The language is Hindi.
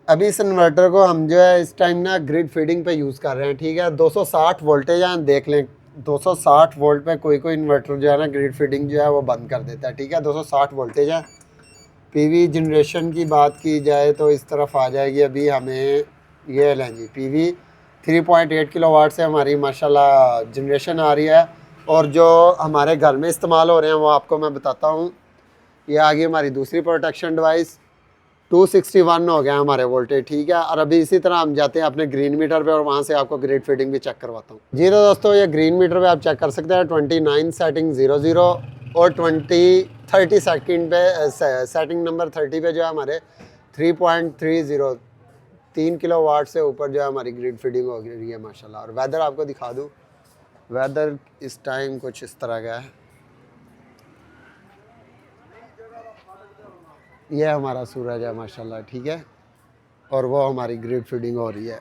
अभी इस इन्वर्टर को हम जो है इस टाइम ना ग्रिड फीडिंग पे यूज़ कर रहे हैं, ठीक है। 260 वोल्टेज है, देख लें 260 वोल्ट पे कोई कोई इन्वर्टर जो है ना ग्रिड फीडिंग जो है वो बंद कर देता है, ठीक है। 260 वोल्टेज है। पीवी जनरेशन की बात की जाए तो इस तरफ आ जाएगी अभी हमें, ये लें जी पीवी 3.8 किलोवाट से हमारी माशाल्लाह जनरेशन आ रही है। और जो हमारे घर में इस्तेमाल हो रहे हैं वो आपको मैं बताता हूँ। ये आ गई हमारी दूसरी प्रोटेक्शन डिवाइस, 261 हो गया हमारे वोल्टेज, ठीक है। और अभी इसी तरह हम जाते हैं अपने ग्रीन मीटर पे और वहाँ से आपको ग्रिड फीडिंग भी चेक करवाता हूँ जी। तो दोस्तों ये ग्रीन मीटर पे आप चेक कर सकते हैं 29 सेटिंग 00 और 30 सेकंड पे सेटिंग नंबर 30 पे जो है हमारे 3.30 3 किलो वाट से ऊपर जो है हमारी ग्रिड फीडिंग हो रही है माशाल्लाह। और वेदर आपको दिखा दूँ, वेदर इस टाइम कुछ इस तरह का है। ये हमारा सूरज है माशाल्लाह, ठीक है। और वो हमारी ग्रिड फीडिंग हो रही है।